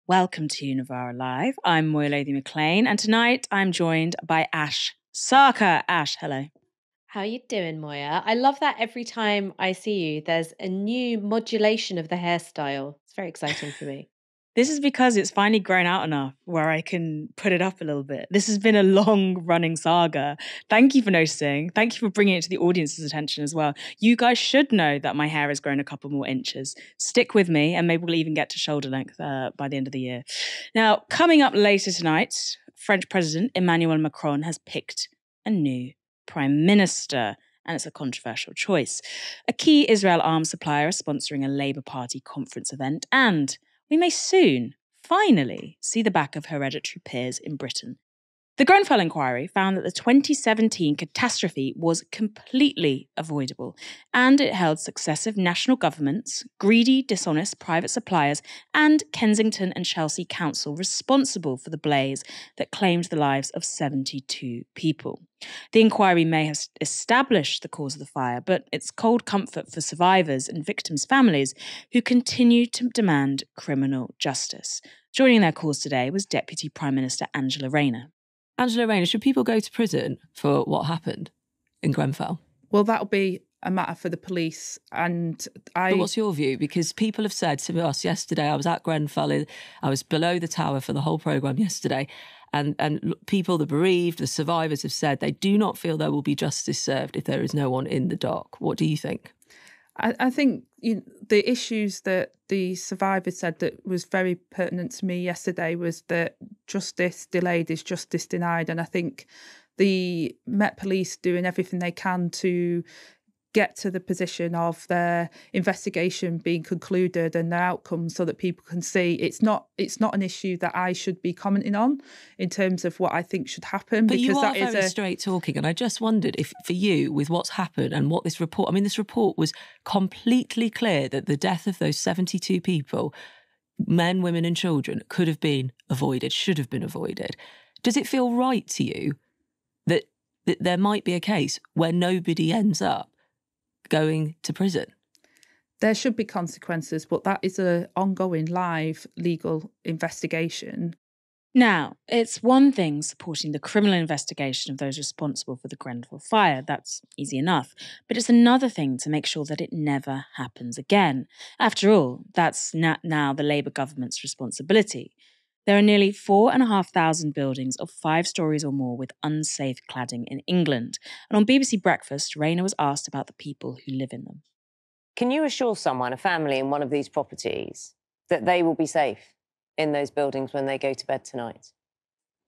Welcome to Novara Live. I'm Moyolady McLean, and tonight I'm joined by Ash Sarkar. Ash, hello. How are you doing, Moya? I love that every time I see you, there's a new modulation of the hairstyle. It's very exciting for me. This is because it's finally grown out enough where I can put it up a little bit. This has been a long-running saga. Thank you for noticing. Thank you for bringing it to the audience's attention as well. You guys should know that my hair has grown a couple more inches. Stick with me, and maybe we'll even get to shoulder length by the end of the year. Now, coming up later tonight, French President Emmanuel Macron has picked a new Prime Minister, and it's a controversial choice. A key Israel arms supplier is sponsoring a Labour Party conference event, and we may soon, finally, see the back of hereditary peers in Britain. The Grenfell inquiry found that the 2017 catastrophe was completely avoidable, and it held successive national governments, greedy, dishonest private suppliers, and Kensington and Chelsea Council responsible for the blaze that claimed the lives of 72 people. The inquiry may have established the cause of the fire, but it's cold comfort for survivors and victims' families who continue to demand criminal justice. Joining their cause today was Deputy Prime Minister Angela Rayner. Angela Rayner, should people go to prison for what happened in Grenfell? Well, that'll be a matter for the police. But what's your view? Because people have said to us yesterday, I was at Grenfell, I was below the tower for the whole programme yesterday, and people, the bereaved, the survivors have said they do not feel there will be justice served if there is no one in the dock. What do you think? I think the issues that the survivors said that was very pertinent to me yesterday was that justice delayed is justice denied. And I think the Met Police doing everything they can to get to the position of their investigation being concluded and their outcomes so that people can see it's not an issue that I should be commenting on in terms of what I think should happen. But because you are that very straight talking, and I just wondered if for you, with what's happened and what this report, this report was completely clear that the death of those 72 people, men, women and children, could have been avoided, should have been avoided. Does it feel right to you that there might be a case where nobody ends up going to prison? There should be consequences, but that is an ongoing live legal investigation. Now, it's one thing supporting the criminal investigation of those responsible for the Grenfell fire. That's easy enough. But it's another thing to make sure that it never happens again. After all, that's now the Labour government's responsibility. There are nearly 4,500 buildings of 5 stories or more with unsafe cladding in England. And on BBC Breakfast, Rayner was asked about the people who live in them. Can you assure someone, a family in one of these properties, that they will be safe in those buildings when they go to bed tonight?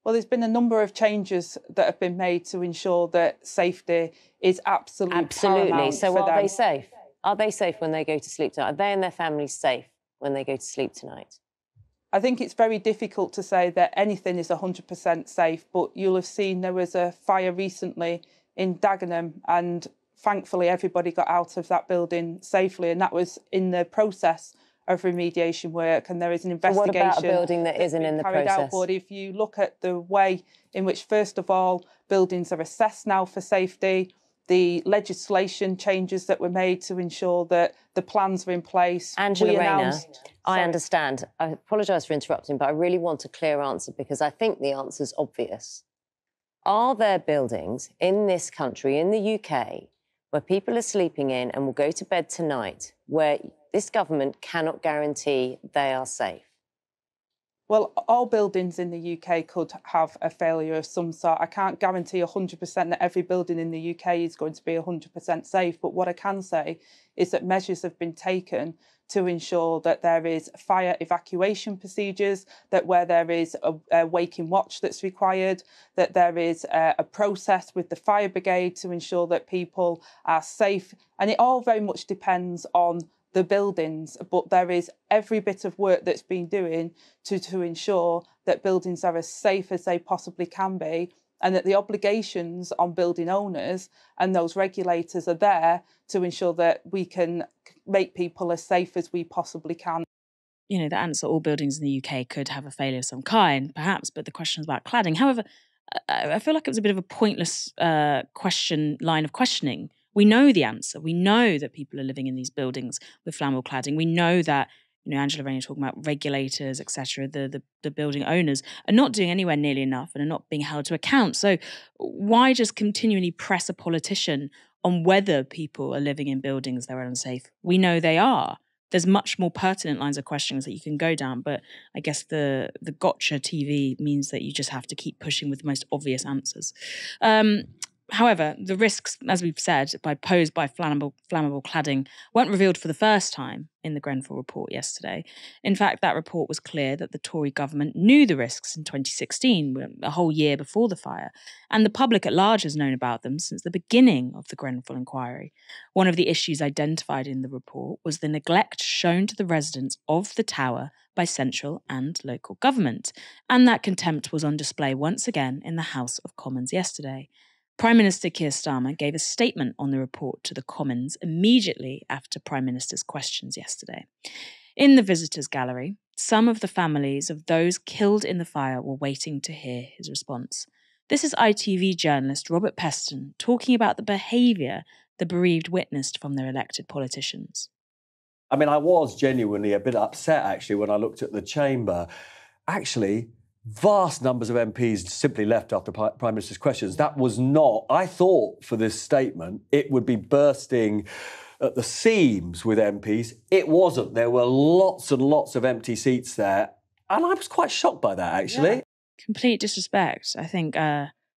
Well, there's been a number of changes that have been made to ensure that safety is absolutely paramount. So are they safe? Are they safe when they go to sleep tonight? Are they and their families safe when they go to sleep tonight? I think it's very difficult to say that anything is 100% safe, but you'll have seen there was a fire recently in Dagenham, and thankfully everybody got out of that building safely, and that was in the process of remediation work, and there is an investigation. But what about a building that isn't in the process? But if you look at the way in which, first of all, buildings are assessed now for safety, the legislation changes that were made to ensure that the plans were in place. Angela Rayner, I understand. I apologise for interrupting, but I really want a clear answer because I think the answer's obvious. Are there buildings in this country, in the UK, where people are sleeping in and will go to bed tonight where this government cannot guarantee they are safe? Well, all buildings in the UK could have a failure of some sort. I can't guarantee 100% that every building in the UK is going to be 100% safe. But what I can say is that measures have been taken to ensure that there is fire evacuation procedures, that where there is a waking watch that's required, that there is a process with the fire brigade to ensure that people are safe. And it all very much depends on the buildings, but there is every bit of work that's been doing to ensure that buildings are as safe as they possibly can be, and that the obligations on building owners and those regulators are there to ensure that we can make people as safe as we possibly can. You know, the answer, all buildings in the UK could have a failure of some kind, perhaps, but the question is about cladding. However, I feel like it was a bit of a pointless line of questioning. We know the answer. We know that people are living in these buildings with flammable cladding. We know that Angela Rayner talking about regulators, etc., the building owners are not doing anywhere nearly enough and are not being held to account. So why just continually press a politician on whether people are living in buildings that are unsafe? We know they are. There's much more pertinent lines of questions that you can go down, but I guess the gotcha TV means that you just have to keep pushing with the most obvious answers. However, the risks, as we've said, posed by flammable cladding weren't revealed for the first time in the Grenfell report yesterday. In fact, that report was clear that the Tory government knew the risks in 2016, a whole year before the fire, and the public at large has known about them since the beginning of the Grenfell inquiry. One of the issues identified in the report was the neglect shown to the residents of the tower by central and local government, and that contempt was on display once again in the House of Commons yesterday. Prime Minister Keir Starmer gave a statement on the report to the Commons immediately after Prime Minister's questions yesterday. In the visitors' gallery, some of the families of those killed in the fire were waiting to hear his response. This is ITV journalist Robert Peston talking about the behaviour the bereaved witnessed from their elected politicians. I mean, I was genuinely a bit upset, actually, when I looked at the chamber. Actually, vast numbers of MPs simply left after Prime Minister's questions. That was not, I thought for this statement, it would be bursting at the seams with MPs. It wasn't. There were lots and lots of empty seats there. And I was quite shocked by that, actually. Yeah. Complete disrespect. I think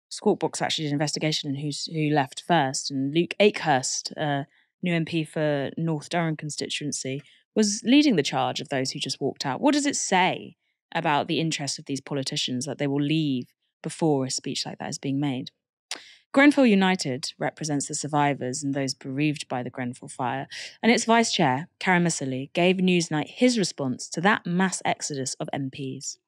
Squawk Box actually did an investigation on who left first. And Luke Akehurst, new MP for North Durham constituency, was leading the charge of those who just walked out. What does it say about the interests of these politicians that they will leave before a speech like that is being made? Grenfell United represents the survivors and those bereaved by the Grenfell fire, and its vice chair, Karen Masili, gave Newsnight his response to that mass exodus of MPs.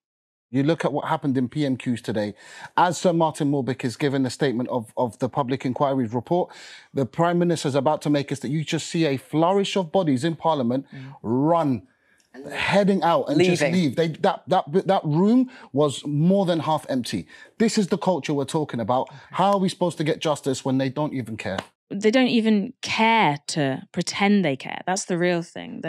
You look at what happened in PMQs today. As Sir Martin Morbick has given a statement of the Public Inquiry's report, the Prime Minister is about to make us that you just see a flourish of bodies in Parliament run, heading out and leaving. Just leave. That room was more than half empty. This is the culture we're talking about. How are we supposed to get justice when they don't even care? They don't even care to pretend they care. That's the real thing.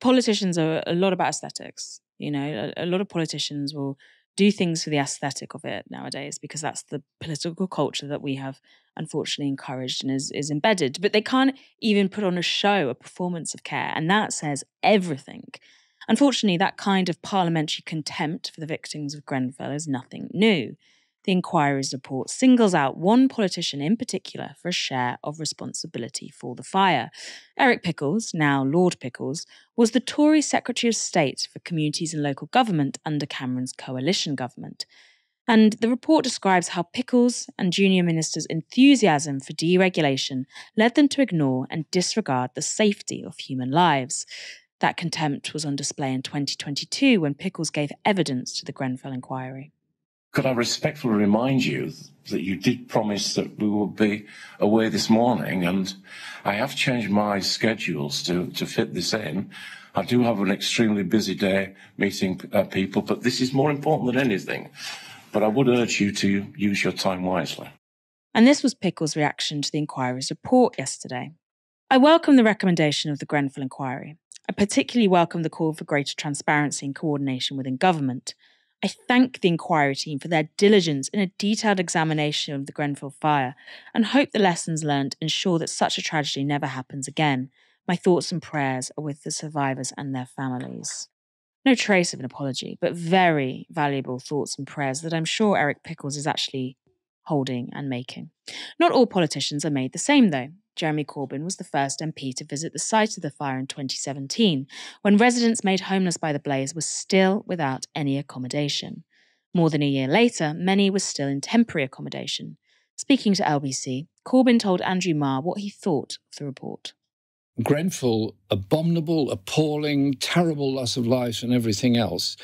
Politicians are a lot about aesthetics. A lot of politicians will do things for the aesthetic of it nowadays because that's the political culture that we have unfortunately encouraged and is embedded. But they can't even put on a show, a performance of care, and that says everything. Unfortunately, that kind of parliamentary contempt for the victims of Grenfell is nothing new. The inquiry's report singles out one politician in particular for a share of responsibility for the fire. Eric Pickles, now Lord Pickles, was the Tory Secretary of State for Communities and Local Government under Cameron's coalition government. And the report describes how Pickles and junior ministers' enthusiasm for deregulation led them to ignore and disregard the safety of human lives. That contempt was on display in 2022 when Pickles gave evidence to the Grenfell inquiry. Could I respectfully remind you that you did promise that we would be away this morning, and I have changed my schedules to fit this in. I do have an extremely busy day meeting people, but this is more important than anything. But I would urge you to use your time wisely. And this was Pickles' reaction to the inquiry's report yesterday. I welcome the recommendation of the Grenfell inquiry. I particularly welcome the call for greater transparency and coordination within government. I thank the inquiry team for their diligence in a detailed examination of the Grenfell fire and hope the lessons learned ensure that such a tragedy never happens again. My thoughts and prayers are with the survivors and their families. No trace of an apology, but very valuable thoughts and prayers that I'm sure Eric Pickles is actually holding and making. Not all politicians are made the same, though. Jeremy Corbyn was the first MP to visit the site of the fire in 2017, when residents made homeless by the blaze were still without any accommodation. More than a year later, many were still in temporary accommodation. Speaking to LBC, Corbyn told Andrew Marr what he thought of the report. Grenfell, abominable, appalling, terrible loss of lives and everything else.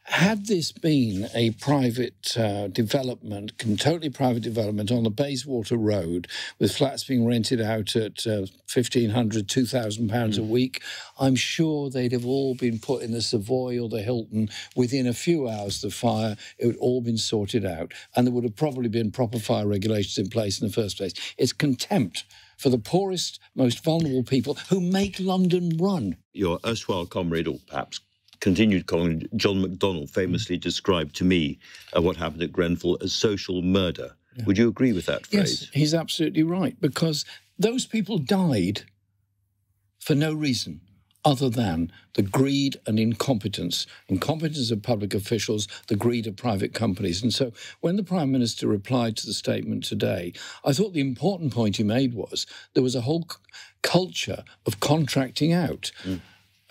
Had this been a private development, totally private development on the Bayswater Road with flats being rented out at £1,500, £2,000 a week, I'm sure they'd have all been put in the Savoy or the Hilton within a few hours of the fire. It would all been sorted out, and there would have probably been proper fire regulations in place in the first place. It's contempt for the poorest, most vulnerable people who make London run. Your erstwhile comrade, or perhaps continued comrade, John McDonnell, famously described to me what happened at Grenfell as social murder. Yeah. Would you agree with that phrase? Yes, he's absolutely right, because those people died for no reason other than the greed and incompetence of public officials, the greed of private companies. And so when the Prime Minister replied to the statement today, I thought the important point he made was there was a whole culture of contracting out.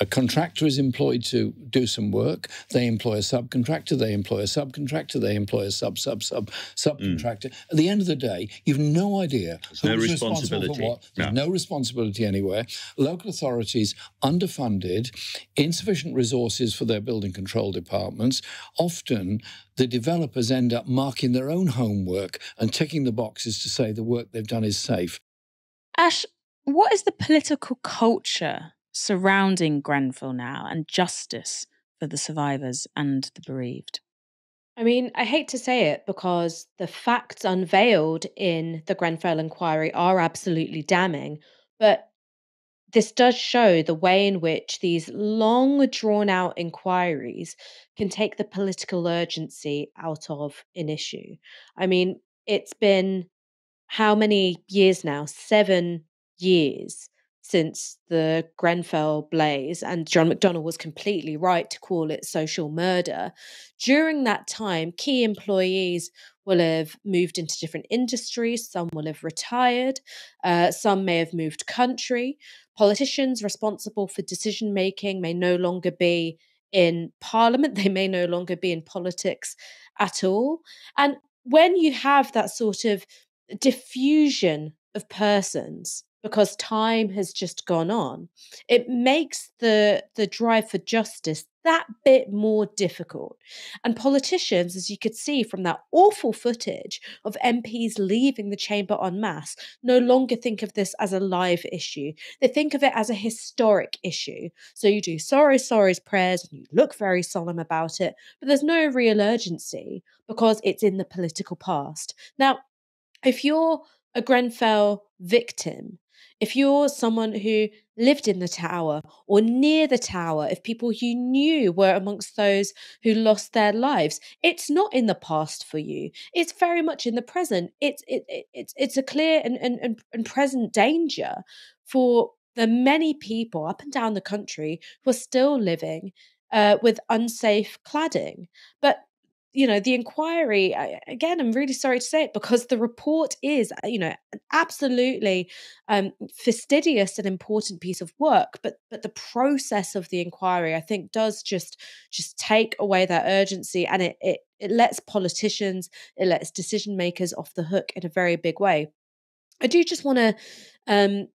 A contractor is employed to do some work. They employ a subcontractor. They employ a subcontractor. They employ a subcontractor. At the end of the day, you've no idea who's responsible for what. There's no responsibility anywhere. Local authorities underfunded, insufficient resources for their building control departments. Often, the developers end up marking their own homework and ticking the boxes to say the work they've done is safe. Ash, what is the political culture surrounding Grenfell now and justice for the survivors and the bereaved? I mean, I hate to say it because the facts unveiled in the Grenfell inquiry are absolutely damning, but this does show the way in which these long drawn out inquiries can take the political urgency out of an issue. I mean, it's been how many years now? 7 years since the Grenfell blaze, and John McDonnell was completely right to call it social murder. During that time, key employees will have moved into different industries, some will have retired, some may have moved country. Politicians responsible for decision making may no longer be in Parliament, they may no longer be in politics at all. And when you have that sort of diffusion of persons, because time has just gone on, it makes the drive for justice that bit more difficult. And politicians, as you could see from that awful footage of MPs leaving the chamber en masse, no longer think of this as a live issue. They think of it as a historic issue. So you do sorry's prayers and you look very solemn about it, but there's no real urgency because it's in the political past. Now, if you're a Grenfell victim, if you're someone who lived in the tower or near the tower, if people you knew were amongst those who lost their lives, it's not in the past for you. It's very much in the present. It's a clear and present danger for the many people up and down the country who are still living with unsafe cladding. But you know, the inquiry, again, I'm really sorry to say it because the report is, an absolutely fastidious and important piece of work. But the process of the inquiry, I think, does just take away that urgency, and it lets politicians, it lets decision makers off the hook in a very big way. I do just want to,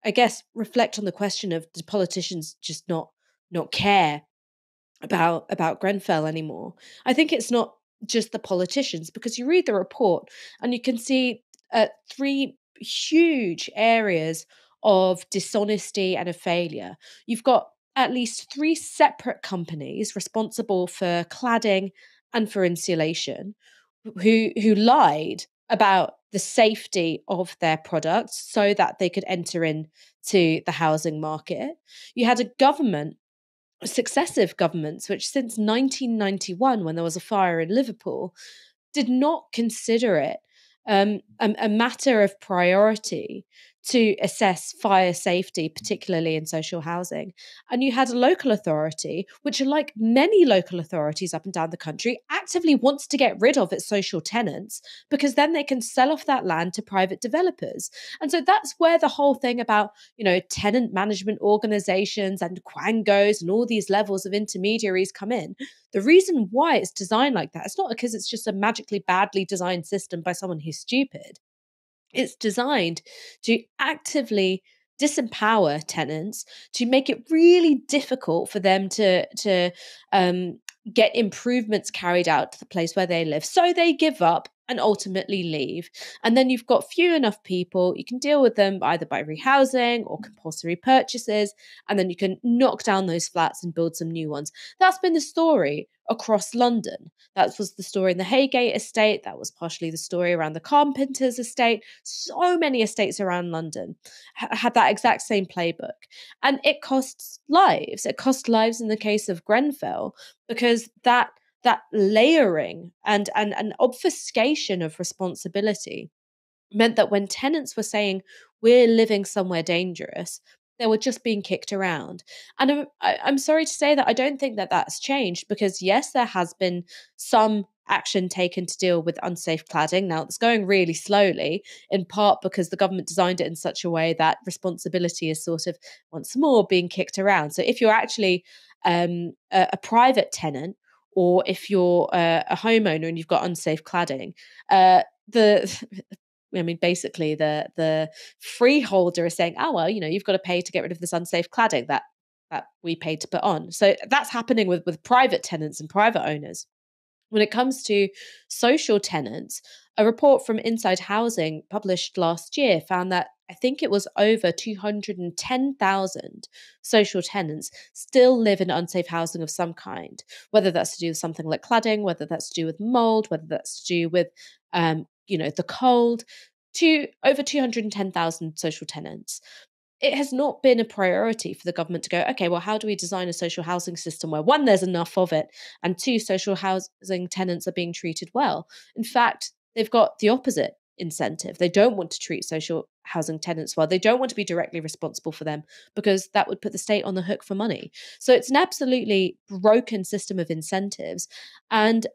I guess, reflect on the question of, do politicians just not care about Grenfell anymore? I think it's not just the politicians, because you read the report and you can see 3 huge areas of dishonesty and a failure. You've got at least 3 separate companies responsible for cladding and for insulation who lied about the safety of their products so that they could enter into the housing market. You had a government, successive governments, which since 1991, when there was a fire in Liverpool, did not consider it a matter of priority to assess fire safety, particularly in social housing. And you had a local authority, which, like many local authorities up and down the country, actively wants to get rid of its social tenants because then they can sell off that land to private developers. And so that's where the whole thing about, tenant management organizations and quangos and all these levels of intermediaries come in. The reason why it's designed like that, it's not because it's just a magically badly designed system by someone who's stupid. It's designed to actively disempower tenants, to make it really difficult for them to get improvements carried out to the place where they live. So they give up and ultimately leave. And then you've got few enough people, you can deal with them either by rehousing or compulsory purchases, and then you can knock down those flats and build some new ones. That's been the story across London. That was the story in the Haygate estate. That was partially the story around the Carpenters estate. So many estates around London had that exact same playbook. And it costs lives. It cost lives in the case of Grenfell because that layering and obfuscation of responsibility meant that when tenants were saying, we're living somewhere dangerous, they were just being kicked around. And I'm sorry to say that I don't think that that's changed because, yes, there has been some action taken to deal with unsafe cladding. Now, it's going really slowly, in part because the government designed it in such a way that responsibility is sort of, once more, being kicked around. So if you're actually a private tenant, or if you're a homeowner and you've got unsafe cladding, basically the freeholder is saying, oh, well, you've got to pay to get rid of this unsafe cladding that we paid to put on. So that's happening with private tenants and private owners. When it comes to social tenants, a report from Inside Housing published last year found that I think it was over 210,000 social tenants still live in unsafe housing of some kind, whether that's to do with something like cladding, whether that's to do with mold, whether that's to do with, the cold, to over 210,000 social tenants. It has not been a priority for the government to go, okay, well, how do we design a social housing system where, one, there's enough of it, and two, social housing tenants are being treated well? In fact, they've got the opposite incentive. They don't want to treat social housing tenants well. They don't want to be directly responsible for them because that would put the state on the hook for money. So it's an absolutely broken system of incentives. And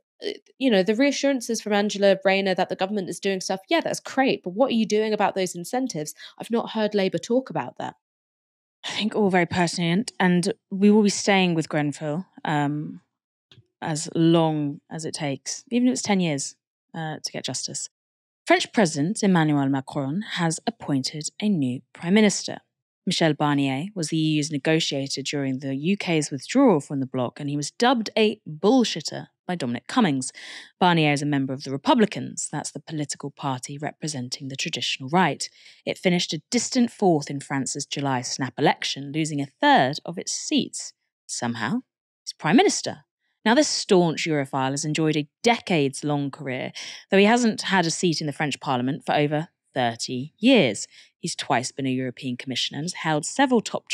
the reassurances from Angela Rayner that the government is doing stuff, yeah, that's great. But what are you doing about those incentives? I've not heard Labour talk about that. I think all very pertinent. And we will be staying with Grenfell as long as it takes, even if it's 10 years to get justice. French President Emmanuel Macron has appointed a new Prime Minister. Michel Barnier was the EU's negotiator during the UK's withdrawal from the bloc, and he was dubbed a bullshitter by Dominic Cummings. Barnier is a member of the Republicans, that's the political party representing the traditional right. It finished a distant fourth in France's July snap election, losing a third of its seats. Somehow, he's Prime Minister. Now, this staunch Europhile has enjoyed a decades-long career, though he hasn't had a seat in the French Parliament for over 30 years. He's twice been a European Commissioner and has held several top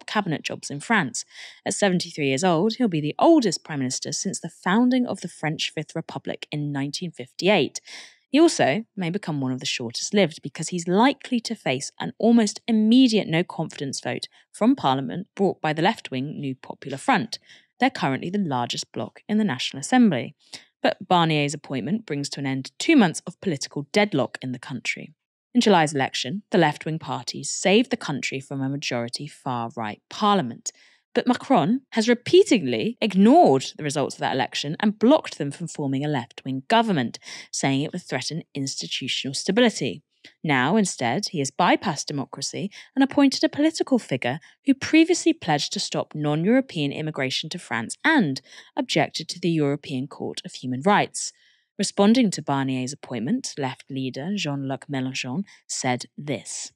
cabinet jobs in France. At 73 years old, he'll be the oldest Prime Minister since the founding of the French Fifth Republic in 1958. He also may become one of the shortest lived because he's likely to face an almost immediate no-confidence vote from Parliament brought by the left-wing New Popular Front. They're currently the largest bloc in the National Assembly. But Barnier's appointment brings to an end 2 months of political deadlock in the country. In July's election, the left-wing parties saved the country from a majority far-right parliament. But Macron has repeatedly ignored the results of that election and blocked them from forming a left-wing government, saying it would threaten institutional stability. Now, instead, he has bypassed democracy and appointed a political figure who previously pledged to stop non-European immigration to France and objected to the European Court of Human Rights. Responding to Barnier's appointment, left leader Jean-Luc Mélenchon said this: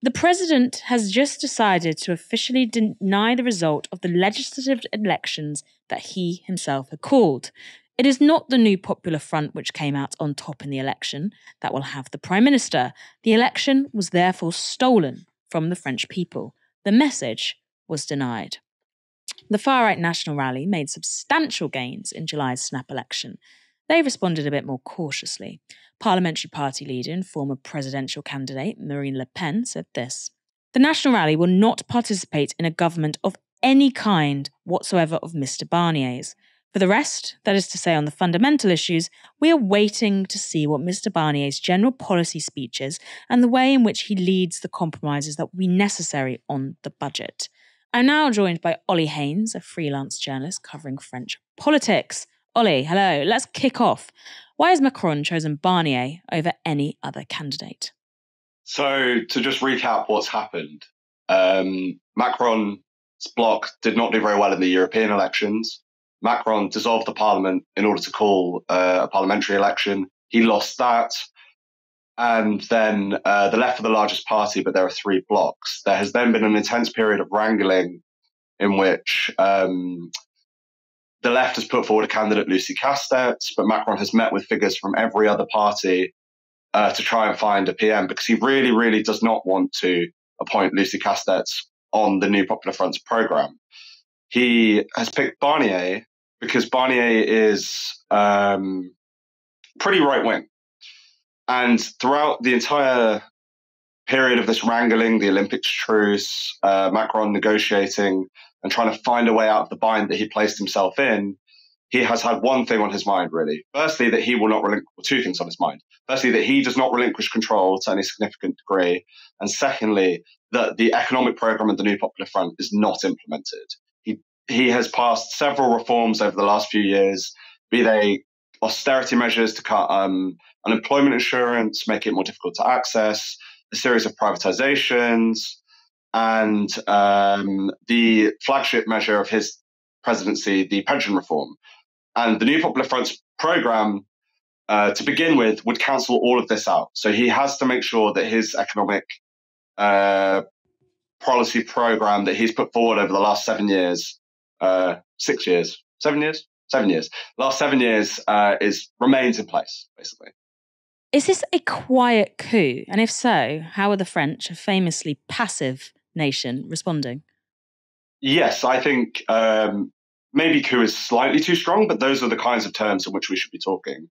"The president has just decided to officially deny the result of the legislative elections that he himself had called. It is not the New Popular Front which came out on top in the election that will have the Prime Minister. The election was therefore stolen from the French people. The message was denied." The far-right National Rally made substantial gains in July's snap election. They responded a bit more cautiously. Parliamentary Party leader and former presidential candidate Marine Le Pen said this: "The National Rally will not participate in a government of any kind whatsoever of Mr. Barnier's. For the rest, that is to say on the fundamental issues, we are waiting to see what Mr. Barnier's general policy speeches and the way in which he leads the compromises that will be necessary on the budget." I'm now joined by Ollie Haynes, a freelance journalist covering French politics. Ollie, hello. Let's kick off. Why has Macron chosen Barnier over any other candidate? So to just recap what's happened, Macron's bloc did not do very well in the European elections. Macron dissolved the parliament in order to call a parliamentary election. He lost that. And then the left are the largest party, but there are 3 blocs. There has then been an intense period of wrangling in which the left has put forward a candidate, Lucie Castex, but Macron has met with figures from every other party to try and find a PM, because he really, really does not want to appoint Lucie Castex on the New Popular Front's programme. He has picked Barnier because Barnier is pretty right-wing. And throughout the entire period of this wrangling, the Olympics truce, Macron negotiating and trying to find a way out of the bind that he placed himself in, he has had one thing on his mind, really. Firstly, that he will not relinquish, 2 things on his mind. Firstly, that he does not relinquish control to any significant degree. And secondly, that the economic programme of the New Popular Front is not implemented. He has passed several reforms over the last few years, be they austerity measures to cut unemployment insurance, make it more difficult to access, a series of privatizations, and the flagship measure of his presidency, the pension reform. And the New Popular Front's programme, to begin with, would cancel all of this out. So he has to make sure that his economic policy programme that he's put forward over the last 7 years, 6 years, 7 years? 7 years. Last 7 years remains in place, basically. Is this a quiet coup? And if so, how are the French, a famously passive nation, responding? Yes, I think maybe coup is slightly too strong, but those are the kinds of terms in which we should be talking.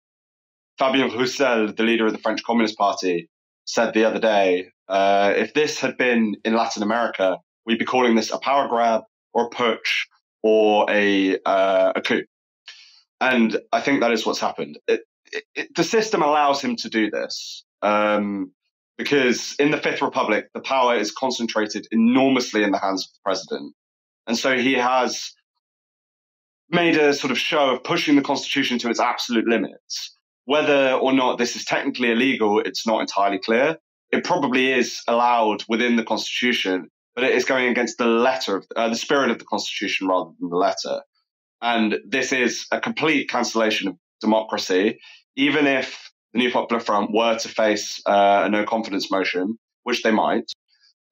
Fabien Roussel, the leader of the French Communist Party, said the other day, if this had been in Latin America, we'd be calling this a power grab or a putsch or a coup. And I think that is what's happened. The system allows him to do this because in the Fifth Republic, the power is concentrated enormously in the hands of the president. And so he has made a sort of show of pushing the constitution to its absolute limits. Whether or not this is technically illegal, it's not entirely clear. It probably is allowed within the constitution, but it is going against the letter of the spirit of the constitution rather than the letter. And this is a complete cancellation of democracy. Even if the New Popular Front were to face a no-confidence motion, which they might,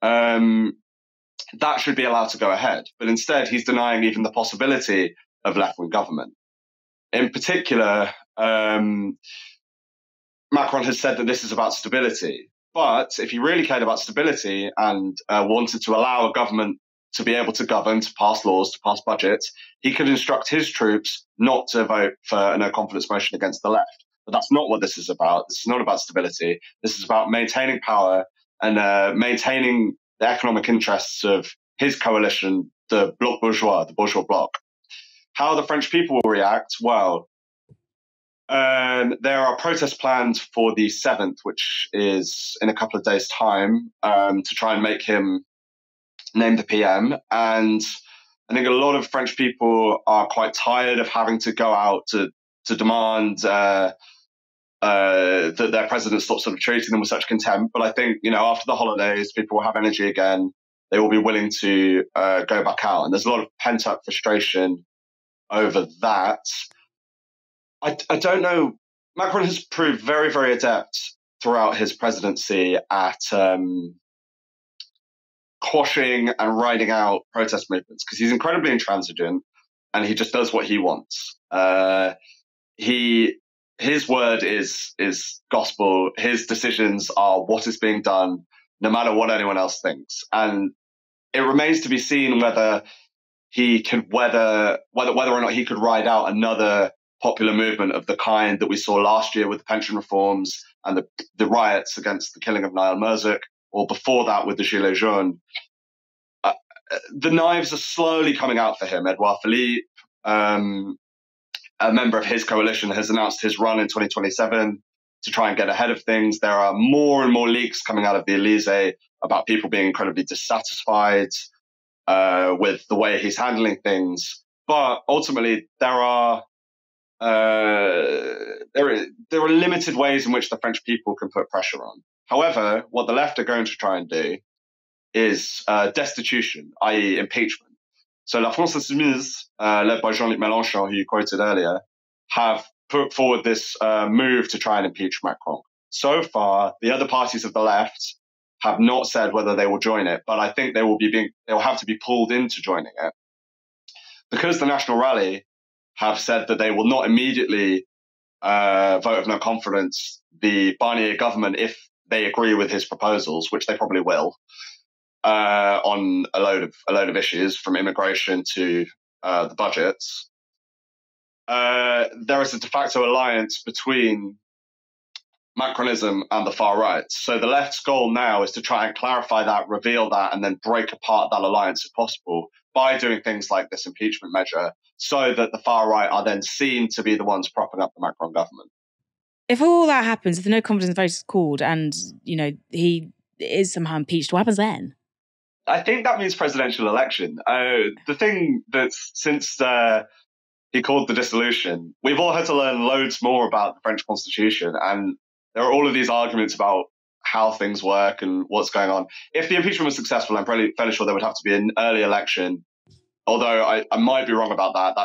that should be allowed to go ahead. But instead, he's denying even the possibility of left-wing government. In particular, Macron has said that this is about stability. But if he really cared about stability and wanted to allow a government to be able to govern, to pass laws, to pass budgets, he could instruct his troops not to vote for a no-confidence motion against the left. But that's not what this is about. This is not about stability. This is about maintaining power and maintaining the economic interests of his coalition, the Bloc Bourgeois, the Bourgeois Bloc. How the French people will react? Well, there are protests planned for the 7th, which is in a couple of days' time, to try and make him named the PM. And I think a lot of French people are quite tired of having to go out to demand that their president stop sort of treating them with such contempt. But I think, after the holidays, people will have energy again. They will be willing to go back out. And there's a lot of pent-up frustration over that. I don't know. Macron has proved very, very adept throughout his presidency at quashing and riding out protest movements because he's incredibly intransigent and he just does what he wants. His word is gospel. His decisions are what is being done, no matter what anyone else thinks. And it remains to be seen whether he could whether or not he could ride out another popular movement of the kind that we saw last year with the pension reforms and the riots against the killing of Nahel Merzouk, or before that with the Gilets jaunes. The knives are slowly coming out for him. Edouard Philippe, a member of his coalition, has announced his run in 2027 to try and get ahead of things. There are more and more leaks coming out of the Elysee about people being incredibly dissatisfied with the way he's handling things. But ultimately, there are limited ways in which the French people can put pressure on. However, what the left are going to try and do is destitution, i.e. impeachment. So La France Insoumise, led by Jean-Luc Mélenchon, who you quoted earlier, have put forward this move to try and impeach Macron. So far, the other parties of the left have not said whether they will join it, but I think they will have to be pulled into joining it. Because the National Rally have said that they will not immediately vote of no confidence the Barnier government if they agree with his proposals, which they probably will, on a load of issues from immigration to the budgets. There is a de facto alliance between Macronism and the far right. So the left's goal now is to try and clarify that, reveal that, and then break apart that alliance if possible by doing things like this impeachment measure, so that the far right are then seen to be the ones propping up the Macron government. If all that happens, if the no confidence vote is called and, he is somehow impeached, what happens then? I think that means presidential election. The thing that's since he called the dissolution, we've all had to learn loads more about the French Constitution, and there are all of these arguments about how things work and what's going on. If the impeachment was successful, I'm fairly sure there would have to be an early election, although I might be wrong about that.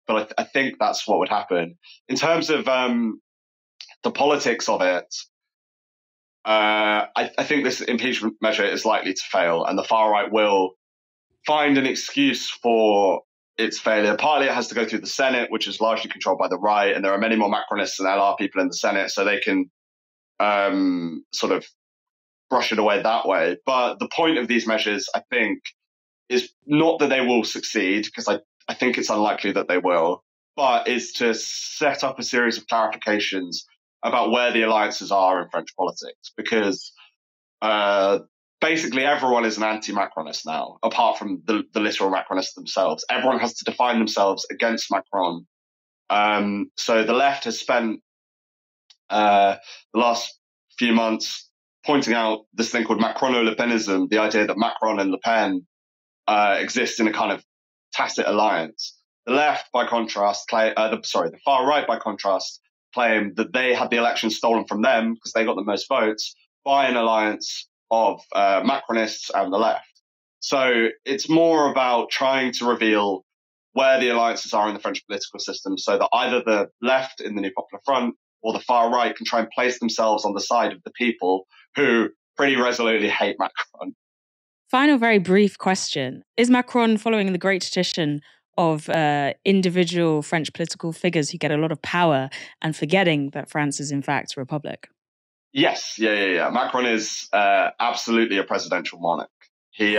But I think that's what would happen. In terms of the politics of it, I think this impeachment measure is likely to fail, and the far right will find an excuse for its failure. Partly it has to go through the Senate, which is largely controlled by the right, and there are many more Macronists and LR people in the Senate, so they can sort of brush it away that way. But the point of these measures, I think, is not that they will succeed, because I think it's unlikely that they will, but is to set up a series of clarifications about where the alliances are in French politics, because basically everyone is an anti-Macronist now, apart from the literal Macronists themselves. Everyone has to define themselves against Macron. So the left has spent the last few months pointing out this thing called Macrono-Le Penism, the idea that Macron and Le Pen exist in a kind of tacit alliance. The left, by contrast, the far right, by contrast, claim that they had the election stolen from them because they got the most votes by an alliance of Macronists and the left. So it's more about trying to reveal where the alliances are in the French political system, so that either the left in the New Popular Front or the far right can try and place themselves on the side of the people who pretty resolutely hate Macron. Final, very brief question. Is Macron following the great tradition of individual French political figures who get a lot of power and forgetting that France is in fact a republic? Yes, yeah. Macron is absolutely a presidential monarch. He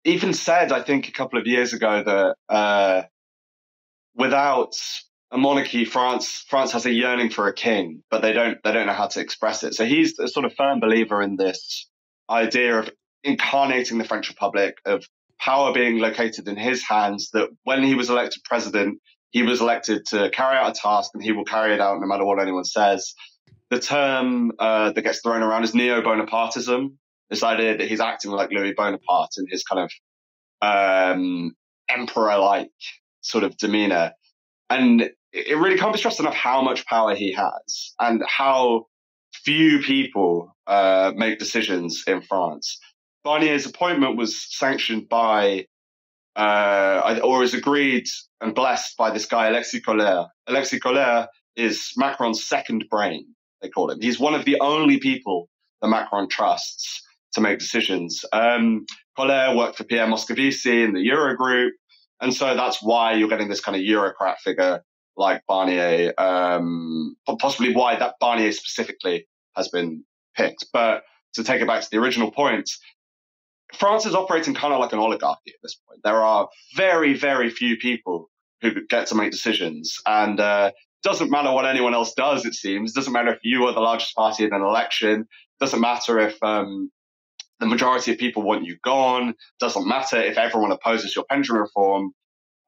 even said, I think, a couple of years ago that without a monarchy, France has a yearning for a king, but they don't know how to express it. So he's a sort of firm believer in this idea of incarnating the French Republic, of power being located in his hands, that when he was elected president, he was elected to carry out a task and he will carry it out no matter what anyone says. The term that gets thrown around is neo-Bonapartism, this idea that he's acting like Louis Bonaparte in his kind of emperor-like sort of demeanor. And it really can't be stressed enough how much power he has and how few people make decisions in France. Barnier's appointment was sanctioned by, or is agreed and blessed by this guy, Alexis Collère. Alexis Collère is Macron's second brain, they call him. He's one of the only people that Macron trusts to make decisions. Collère worked for Pierre Moscovici in the Eurogroup, and so that's why you're getting this kind of Eurocrat figure like Barnier, possibly why that Barnier specifically has been picked. But to take it back to the original point, France is operating kind of like an oligarchy at this point. There are very, very few people who get to make decisions. And doesn't matter what anyone else does, it seems. Doesn't matter if you are the largest party in an election. Doesn't matter if the majority of people want you gone. Doesn't matter if everyone opposes your pension reform.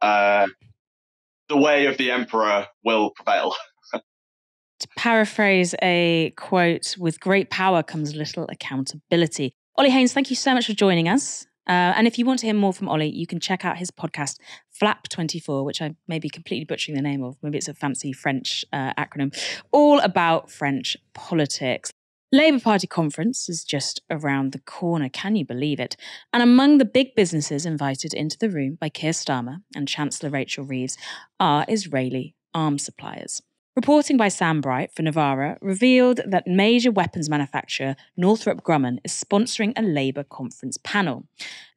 The way of the emperor will prevail. To paraphrase a quote, with great power comes little accountability. Ollie Haynes, thank you so much for joining us. And if you want to hear more from Ollie, you can check out his podcast, FLAP24, which I may be completely butchering the name of. Maybe it's a fancy French acronym, all about French politics. Labour Party conference is just around the corner, can you believe it? And among the big businesses invited into the room by Keir Starmer and Chancellor Rachel Reeves are Israeli arms suppliers. Reporting by Sam Bright for Novara revealed that major weapons manufacturer Northrop Grumman is sponsoring a Labour conference panel.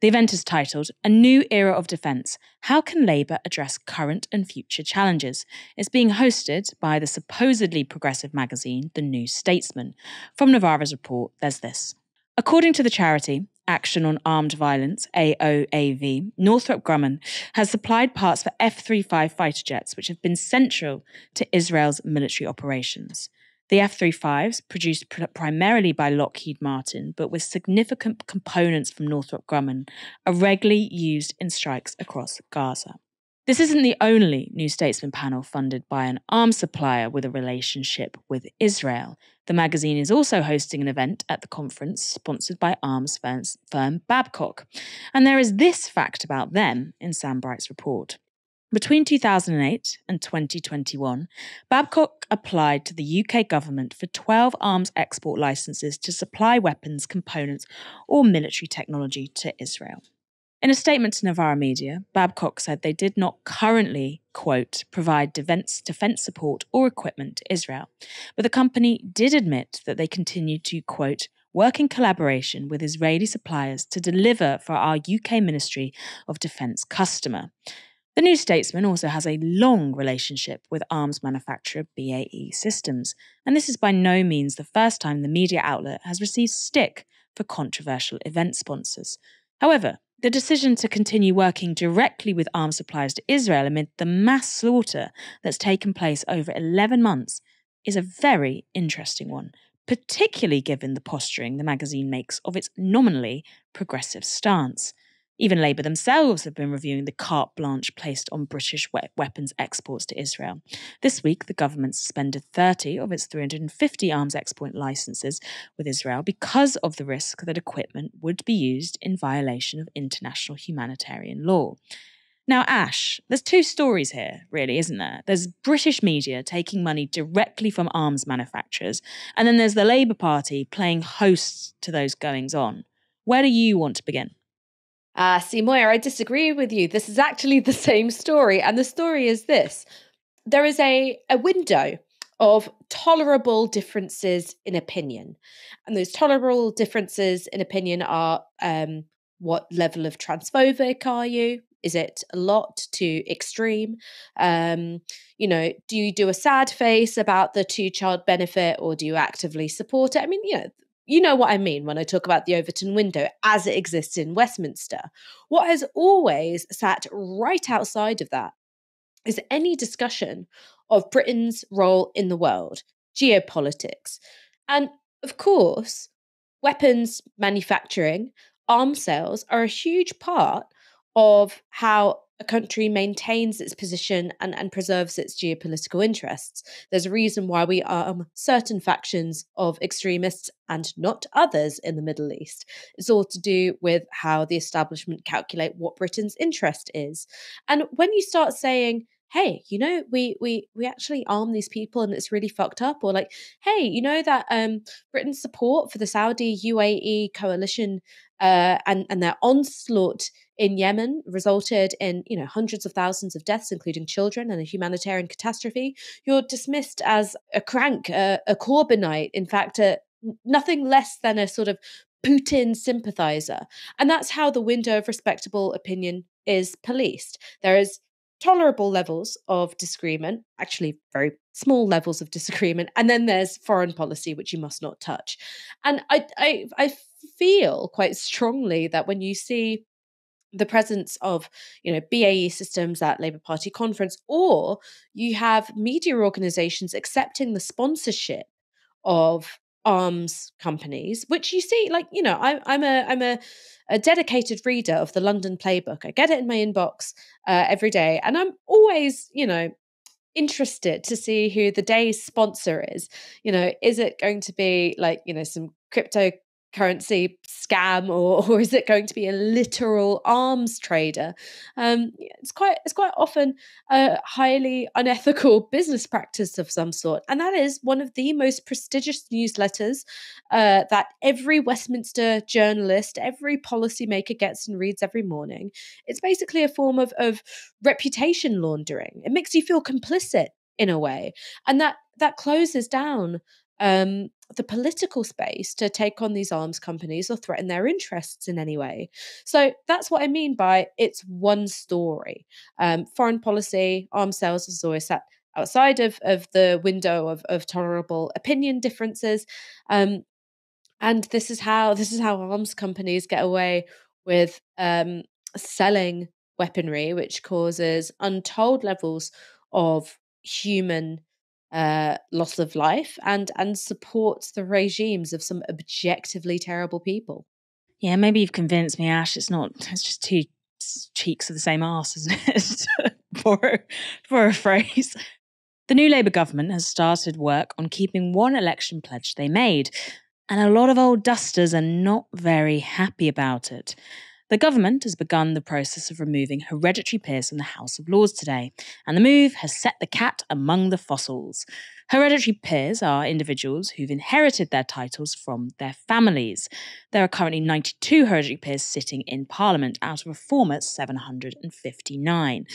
The event is titled A New Era of Defence: How Can Labour Address Current and Future Challenges? It's being hosted by the supposedly progressive magazine The New Statesman. From Novara's report, there's this. According to the charity Action on Armed Violence, AOAV, Northrop Grumman has supplied parts for F-35 fighter jets, which have been central to Israel's military operations. The F-35s, produced primarily by Lockheed Martin, but with significant components from Northrop Grumman, are regularly used in strikes across Gaza. This isn't the only New Statesman panel funded by an arms supplier with a relationship with Israel. The magazine is also hosting an event at the conference sponsored by arms firm Babcock. And there is this fact about them in Sam Bright's report. Between 2008 and 2021, Babcock applied to the UK government for 12 arms export licenses to supply weapons, components, or military technology to Israel. In a statement to Novara Media, Babcock said they did not currently, quote, provide defense support or equipment to Israel, but the company did admit that they continued to, quote, work in collaboration with Israeli suppliers to deliver for our UK Ministry of Defence customer. The New Statesman also has a long relationship with arms manufacturer BAE Systems, and this is by no means the first time the media outlet has received stick for controversial event sponsors. However, the decision to continue working directly with arms suppliers to Israel amid the mass slaughter that's taken place over 11 months is a very interesting one, particularly given the posturing the magazine makes of its nominally progressive stance. Even Labour themselves have been reviewing the carte blanche placed on British weapons exports to Israel. This week, the government suspended 30 of its 350 arms export licenses with Israel because of the risk that equipment would be used in violation of international humanitarian law. Now, Ash, there's two stories here, really, isn't there? There's British media taking money directly from arms manufacturers, and then there's the Labour Party playing host to those goings-on. Where do you want to begin? See, Moya, I disagree with you. This is actually the same story. And the story is this. There is a window of tolerable differences in opinion. And those tolerable differences in opinion are what level of transphobic are you? Is it a lot too extreme? Do you do a sad face about the two-child benefit, or do you actively support it? I mean, you know what I mean when I talk about the Overton window as it exists in Westminster. What has always sat right outside of that is any discussion of Britain's role in the world, geopolitics. And of course, weapons manufacturing, arms sales are a huge part of how a country maintains its position and preserves its geopolitical interests. There's a reason why we arm certain factions of extremists and not others in the Middle East. It's all to do with how the establishment calculate what Britain's interest is. And when you start saying, hey, we actually arm these people and it's really fucked up, or like, hey, that Britain's support for the Saudi UAE coalition and their onslaught in Yemen resulted in, hundreds of thousands of deaths, including children, and a humanitarian catastrophe. You're dismissed as a crank, a Corbynite, in fact, nothing less than a sort of Putin sympathizer. And that's how the window of respectable opinion is policed. There is tolerable levels of disagreement, actually very small levels of disagreement, and then there's foreign policy, which you must not touch. And I feel quite strongly that when you see the presence of, BAE Systems at Labour Party conference, or you have media organisations accepting the sponsorship of arms companies, which you see, I'm a dedicated reader of the London Playbook. I get it in my inbox every day, and I'm always, interested to see who the day's sponsor is. Is it going to be some crypto currency scam, or is it going to be a literal arms trader? It's quite often a highly unethical business practice of some sort, and that is one of the most prestigious newsletters that every Westminster journalist, every policymaker gets and reads every morning. It's basically a form of reputation laundering. It makes you feel complicit in a way, and that closes down the political space to take on these arms companies or threaten their interests in any way. So that's what I mean by it's one story. Foreign policy, arms sales has always sat outside of the window of tolerable opinion differences. And this is how arms companies get away with selling weaponry, which causes untold levels of human loss of life and supports the regimes of some objectively terrible people. Yeah, maybe you've convinced me, Ash. It's just two cheeks of the same arse, isn't it? for a phrase. The new Labour government has started work on keeping one election pledge they made, and a lot of old dusters are not very happy about it. The government has begun the process of removing hereditary peers from the House of Lords today, and the move has set the cat among the fossils. Hereditary peers are individuals who've inherited their titles from their families. There are currently 92 hereditary peers sitting in Parliament out of a former 759.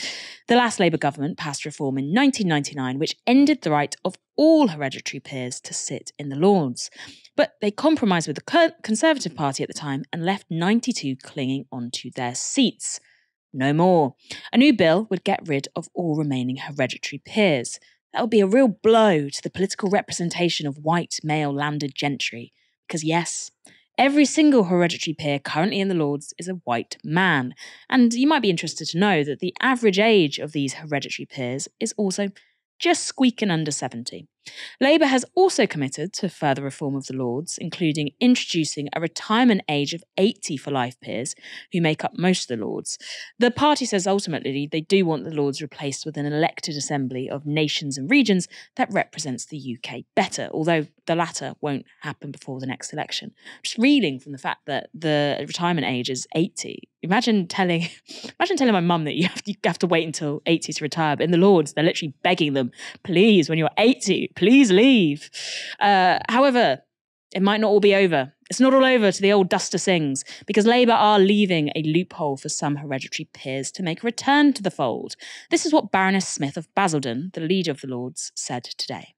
The last Labour government passed reform in 1999, which ended the right of all hereditary peers to sit in the Lords. But they compromised with the Conservative Party at the time and left 92 clinging onto their seats. No more. A new bill would get rid of all remaining hereditary peers. That would be a real blow to the political representation of white male landed gentry. Because yes, every single hereditary peer currently in the Lords is a white man. And you might be interested to know that the average age of these hereditary peers is also just squeaking under 70. Labour has also committed to further reform of the Lords, including introducing a retirement age of 80 for life peers, who make up most of the Lords. The party says ultimately they do want the Lords replaced with an elected assembly of nations and regions that represents the UK better, although the latter won't happen before the next election. Just reeling from the fact that the retirement age is 80. Imagine telling my mum that you have to wait until 80 to retire, but in the Lords, they're literally begging them, please, when you're 80, please leave. However, it might not all be over. It's not all over to the old duster sings, because Labour are leaving a loophole for some hereditary peers to make a return to the fold. This is what Baroness Smith of Basildon, the leader of the Lords, said today.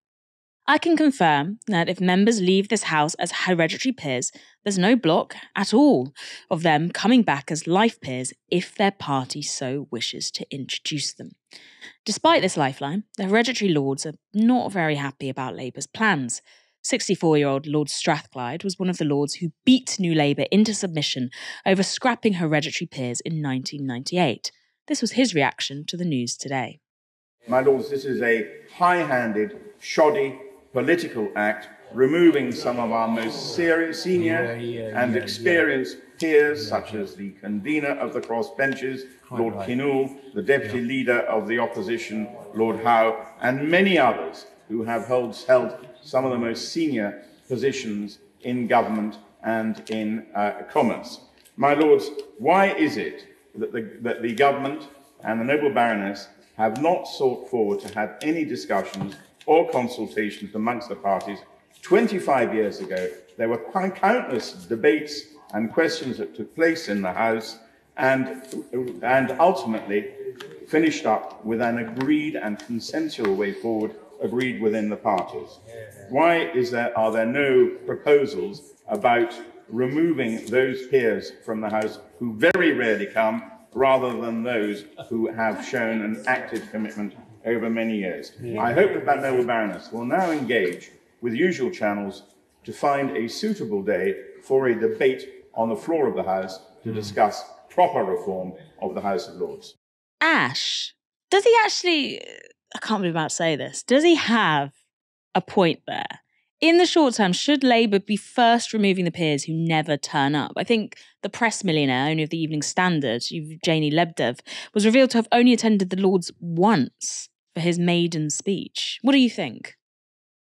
I can confirm that if members leave this House as hereditary peers, there's no block at all of them coming back as life peers if their party so wishes to introduce them. Despite this lifeline, the hereditary Lords are not very happy about Labour's plans. 64-year-old Lord Strathclyde was one of the Lords who beat New Labour into submission over scrapping hereditary peers in 1998. This was his reaction to the news today. My Lords, this is a high-handed, shoddy, political act, removing some of our most senior and experienced peers, such as the convener of the crossbenches, Lord Kinnoul, the deputy leader of the opposition, Lord Howe, and many others who have held some of the most senior positions in government and in commerce. My Lords, why is it that the government and the noble Baroness have not sought forward to have any discussions or consultations amongst the parties? 25 years ago, there were countless debates and questions that took place in the House and ultimately finished up with an agreed and consensual way forward, agreed within the parties. Why are there no proposals about removing those peers from the House who very rarely come, rather than those who have shown an active commitment over many years? I hope that noble Baroness will now engage with usual channels to find a suitable day for a debate on the floor of the House to discuss proper reform of the House of Lords. Ash, does he actually, I can't believe I'm about to say this, does he have a point there? In the short term, should Labour be first removing the peers who never turn up? I think the press millionaire, owner of the Evening Standard, Janie Lebdev, was revealed to have only attended the Lords once for his maiden speech. What do you think?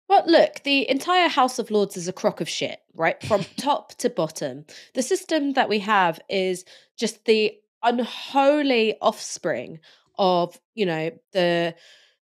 Well, look, the entire House of Lords is a crock of shit, right? From top to bottom. The system that we have is just the unholy offspring of,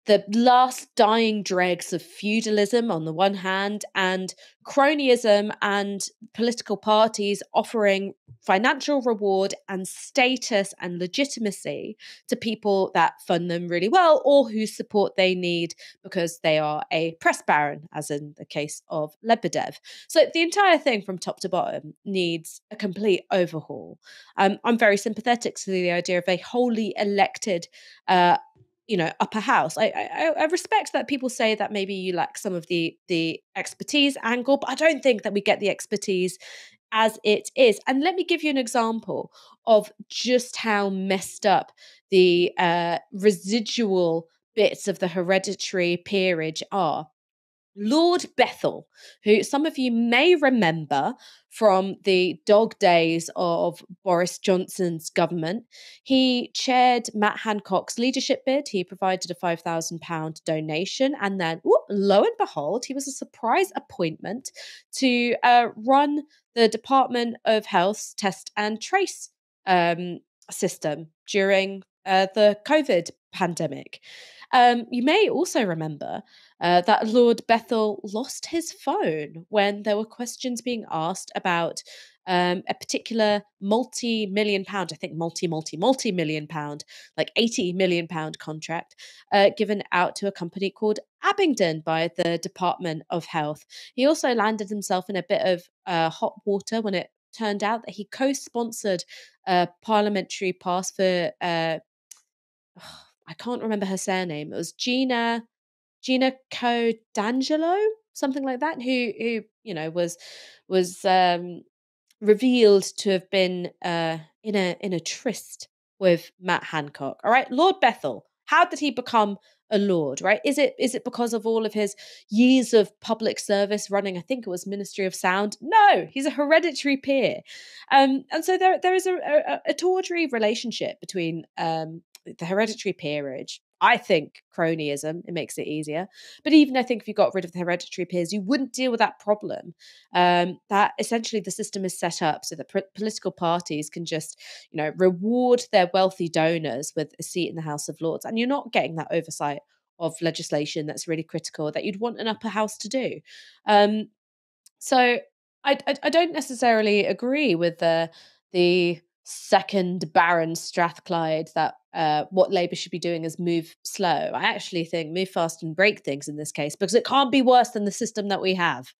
the last dying dregs of feudalism on the one hand, and cronyism and political parties offering financial reward and status and legitimacy to people that fund them really well or whose support they need because they are a press baron, as in the case of Lebedev. So the entire thing from top to bottom needs a complete overhaul. I'm very sympathetic to the idea of a wholly elected upper house. I respect that people say that maybe you lack some of the expertise angle, but I don't think that we get the expertise as it is. And let me give you an example of just how messed up the residual bits of the hereditary peerage are. Lord Bethel, who some of you may remember from the dog days of Boris Johnson's government, he chaired Matt Hancock's leadership bid. He provided a £5,000 donation. And then, lo and behold, he was a surprise appointment to run the Department of Health's test and trace system during the COVID pandemic. You may also remember that Lord Bethel lost his phone when there were questions being asked about a particular multi-million pound, I think multi-million pound, like £80 million contract given out to a company called Abingdon by the Department of Health. He also landed himself in a bit of hot water when it turned out that he co-sponsored a parliamentary pass for I can't remember her surname. It was Gina Codangelo, something like that, who was revealed to have been in a tryst with Matt Hancock. All right, Lord Bethel. How did he become a lord? Right? Is it because of all of his years of public service running? I think it was Ministry of Sound. No, he's a hereditary peer, and so there is a tawdry relationship between the hereditary peerage. I think cronyism, it makes it easier. But even I think if you got rid of the hereditary peers, you wouldn't deal with that problem. That essentially the system is set up so that political parties can just, reward their wealthy donors with a seat in the House of Lords. And you're not getting that oversight of legislation that's really critical that you'd want an upper house to do. So I don't necessarily agree with the second Baron Strathclyde that what Labour should be doing is move slow. I actually think move fast and break things in this case, because it can't be worse than the system that we have.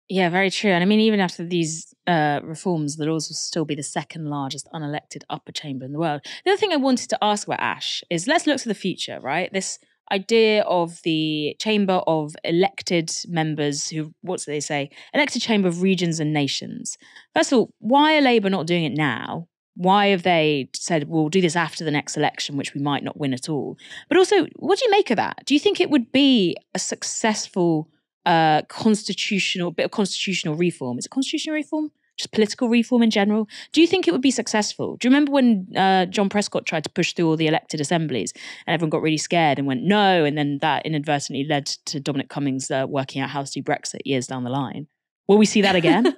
Yeah, very true. And I mean, even after these reforms, the Lords will still be the second largest unelected upper chamber in the world. The other thing I wanted to ask about, Ash, is let's look to the future, right? This idea of the chamber of elected members who, what do they say? Elected chamber of regions and nations. First of all, why are Labour not doing it now? Why have they said, we'll do this after the next election, which we might not win at all? But also, what do you make of that? Do you think it would be a successful bit of constitutional reform? Is it constitutional reform? Just political reform in general? Do you think it would be successful? Do you remember when John Prescott tried to push through all the elected assemblies and everyone got really scared and went no, and then that inadvertently led to Dominic Cummings working out how to do Brexit years down the line? Will we see that again?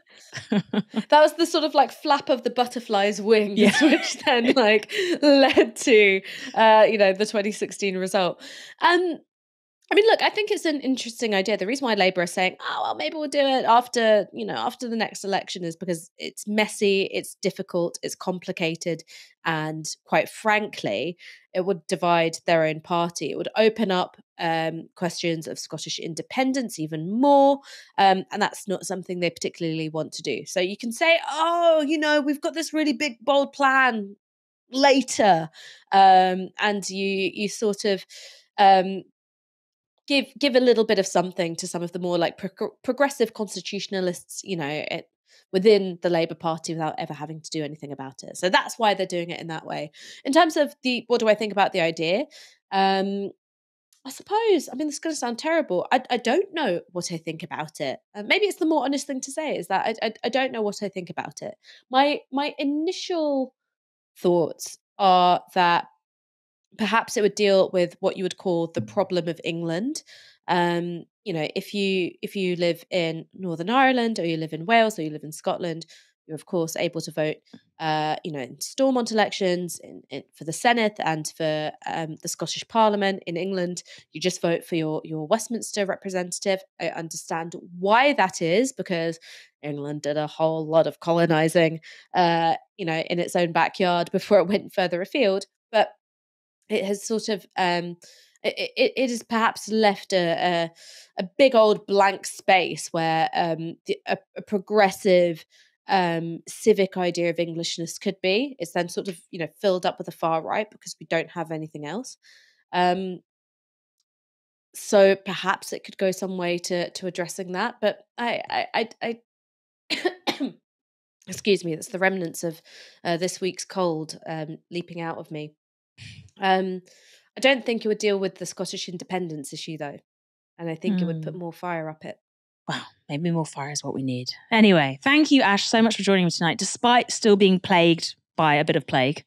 That was the sort of like flap of the butterfly's wings, which then led to, the 2016 result. I mean, look, I think it's an interesting idea. The reason why Labour are saying, maybe we'll do it after the next election is because it's messy, it's difficult, it's complicated. And quite frankly, it would divide their own party. It would open up questions of Scottish independence even more. And that's not something they particularly want to do. So you can say, we've got this really big, bold plan later. And you sort of... Give a little bit of something to some of the more progressive constitutionalists, within the Labour Party without ever having to do anything about it. So that's why they're doing it in that way. In terms of what do I think about the idea? I suppose, this is going to sound terrible. I don't know what I think about it. Maybe it's the more honest thing to say is that I don't know what I think about it. My initial thoughts are that perhaps it would deal with what you would call the problem of England, If you live in Northern Ireland, or you live in Wales, or you live in Scotland, you're of course able to vote, in Stormont elections, for the Senate and for the Scottish Parliament. In England, you just vote for your Westminster representative. I understand why that is, because England did a whole lot of colonising, in its own backyard before it went further afield. But it has sort of it has perhaps left a big old blank space where a progressive civic idea of Englishness could be. It's then sort of filled up with the far right because we don't have anything else. So perhaps it could go some way to addressing that. But I excuse me, that's the remnants of this week's cold leaping out of me. I don't think it would deal with the Scottish independence issue, though. And I think it would put more fire up it. Wow, maybe more fire is what we need. Anyway, thank you, Ash, so much for joining me tonight, despite still being plagued by a bit of plague.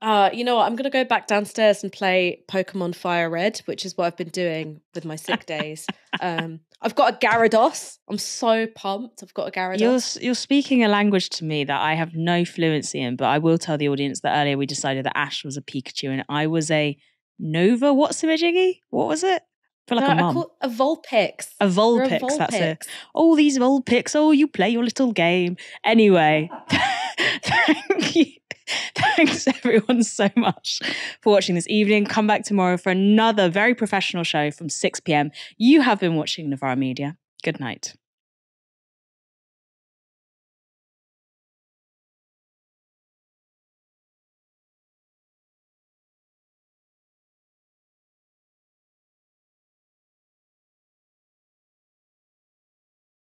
You know what? I'm going to go back downstairs and play Pokemon Fire Red, which is what I've been doing with my sick days. I've got a Gyarados. I'm so pumped. I've got a Gyarados. You're speaking a language to me that I have no fluency in, but I will tell the audience that earlier we decided that Ash was a Pikachu and I was a Nova. What's Jiggy? What was it? I feel like a mum. A Vulpix. A Vulpix, that's it. Oh, these Vulpix. Oh, you play your little game. Anyway, thank you. Thanks everyone so much for watching this evening. Come back tomorrow for another very professional show from 6 p.m. You have been watching Novara Media. Good night.